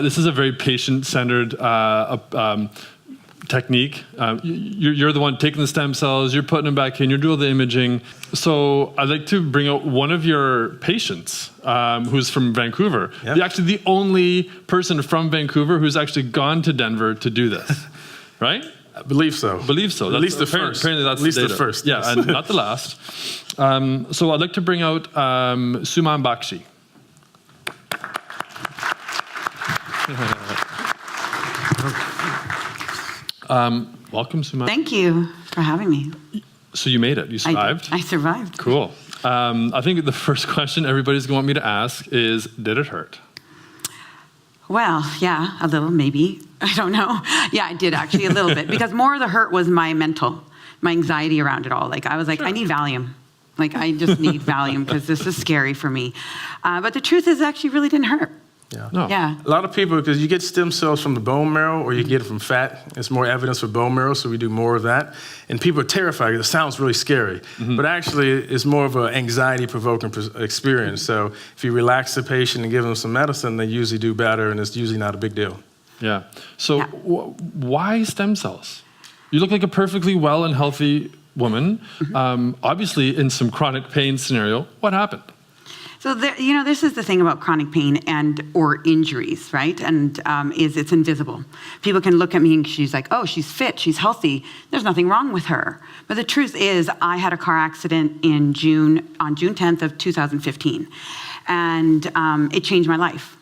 This is a very patient-centered technique. You're the one taking the stem cells, you're putting them back in, you're doing the imaging. So I'd like to bring out one of your patients who's from Vancouver. Yep. You're actually the only person from Vancouver who's actually gone to Denver to do this, right? I believe so. Believe so. At least the first. Apparently that's at least the the first. Yeah, yes. and not the last. So I'd like to bring out Suman Bakshi. Welcome, Suman. Thank you for having me. So you made it. You survived? I survived. Cool. I think the first question everybody's going to want me to ask is, did it hurt? Well, yeah, a little, maybe. I don't know. Yeah, I did actually a little bit, because more of the hurt was my anxiety around it all. Like, I was like, sure. I need Valium. Like, I just need Valium because this is scary for me. But the truth is, it actually really didn't hurt. Yeah. No. Yeah. A lot of people, because you get stem cells from the bone marrow or you get it from fat. It's more evidence for bone marrow, so we do more of that. And people are terrified. It sounds really scary. Mm-hmm. But actually, it's more of an anxiety-provoking experience. So if you relax the patient and give them some medicine, they usually do better, and it's usually not a big deal. Yeah. So why stem cells? You look like a perfectly well and healthy woman, obviously in some chronic pain scenario. What happened? So, this is the thing about chronic pain or injuries, right? And it's invisible. People can look at me and she's like, oh, she's fit, she's healthy. There's nothing wrong with her. But the truth is, I had a car accident on June 10th of 2015. And it changed my life.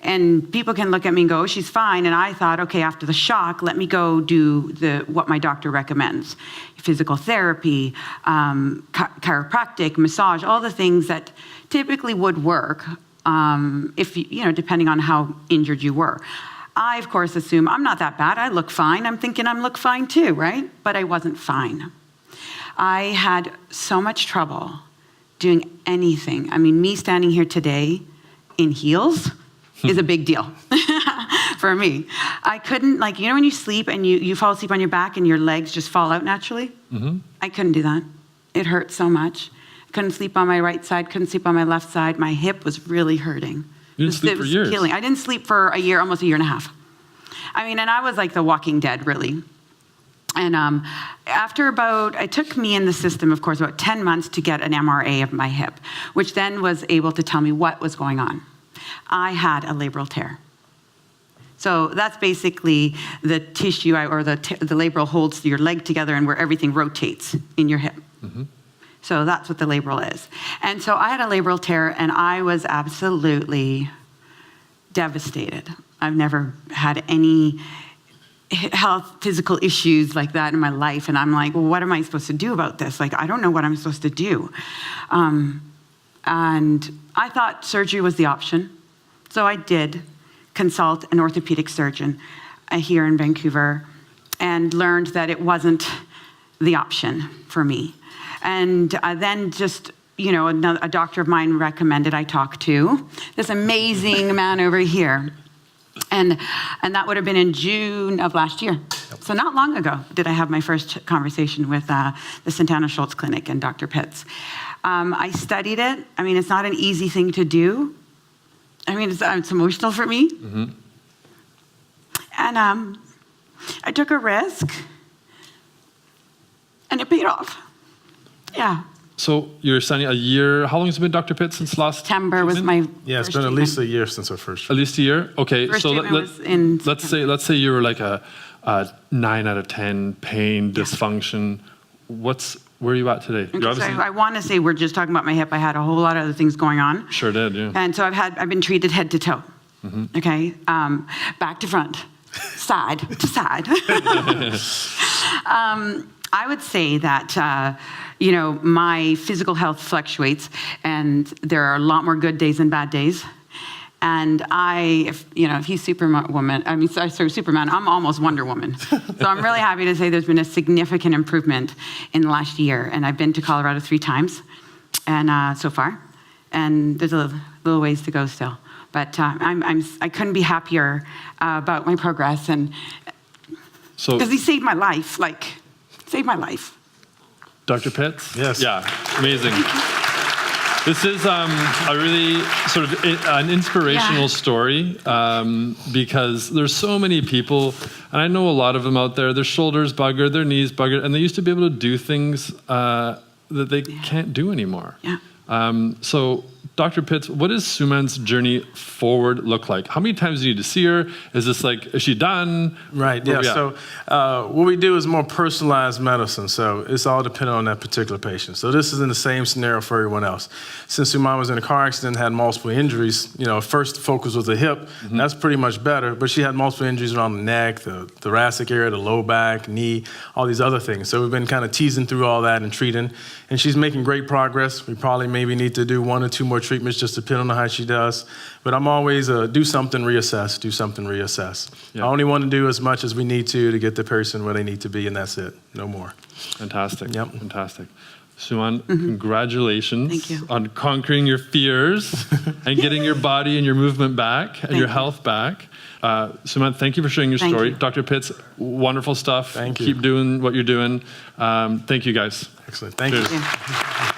And people can look at me and go, oh, she's fine. And I thought, okay, after the shock, let me go do what my doctor recommends. Physical therapy, chiropractic, massage, all the things that typically would work if depending on how injured you were. I, of course, assume I'm not that bad. I look fine. I'm thinking I look fine too, right? But I wasn't fine. I had so much trouble doing anything. I mean, me standing here today in heels is a big deal for me. I couldn't, when you sleep and you fall asleep on your back and your legs just fall out naturally? Mm-hmm. I couldn't do that. It hurt so much. I couldn't sleep on my right side, couldn't sleep on my left side. My hip was really hurting. You didn't sleep for years? Killing. I didn't sleep for a year, almost a year and a half. I mean, and I was like the Walking Dead, really. And it took me in the system, of course, about 10 months to get an MRA of my hip, which then was able to tell me what was going on. I had a labral tear. So that's basically the tissue the labral holds your leg together and where everything rotates in your hip. Mm-hmm. So that's what the labral is. And so I had a labral tear and I was absolutely devastated. I've never had any physical issues like that in my life. And I'm like, well, what am I supposed to do about this? Like, I don't know what I'm supposed to do. And I thought surgery was the option. So I did consult an orthopedic surgeon here in Vancouver and learned that it wasn't the option for me. And then just, a doctor of mine recommended I talk to this amazing man over here. And that would have been in June of last year. So not long ago did I have my first conversation with the Centeno-Schultz clinic and Dr. Pitts. I studied it. I mean, it's not an easy thing to do. I mean, it's emotional for me. Mm-hmm. And I took a risk, and it paid off. Yeah. So you're saying a year. How long has it been, Dr. Pitt, since last September was my Yeah, it's been at least a year since our first treatment. At least a year? Okay. First so let's say you were like a 9 out of 10 pain, dysfunction. Where are you at today? Okay, so I want to say we're just talking about my hip. I had a whole lot of other things going on. Sure did, yeah. And so I've been treated head to toe. Mm-hmm. Okay, back to front, side to side. I wowould say that my physical health fluctuates, and there are a lot more good days than bad days. And if he's Superman, I'm almost Wonder Woman. So I'm really happy to say there's been a significant improvement in the last year. And I've been to Colorado 3 times, and so far, and there's a little ways to go still. But I couldn't be happier about my progress, and because he saved my life, saved my life. Dr. Pitts? Yes. Yeah, amazing. This is a really sort of an inspirational story because there's so many people, and I know a lot of them out there, their shoulders buggered, their knees buggered, and they used to be able to do things that they can't do anymore. So, Dr. Pitts, what does Suman's journey forward look like? How many times do you need to see her? Is this like, is she done? Right, yeah. So what we do is more personalized medicine. So it's all dependent on that particular patient. So this is in the same scenario for everyone else. Since Suman was in a car accident, had multiple injuries, first focus was the hip. That's pretty much better. But she had multiple injuries around the neck, the thoracic area, the low back, knee, all these other things. So we've been kind of teasing through all that and treating. And she's making great progress. We probably maybe need to do 1 or 2 more treatments, just depending on how she does. But I'm always do something, reassess, do something, reassess. I only want to do as much as we need to get the person where they need to be, and that's it. No more. Fantastic. Yep. Fantastic. Suman, congratulations Thank you. on conquering your fears and getting your body and your movement back and your health back. Suman, thank you for sharing your story. You. Dr. Pitts, wonderful stuff. Thank you. Keep doing what you're doing. Thank you, guys. Excellent. Thank Cheers. you. Yeah.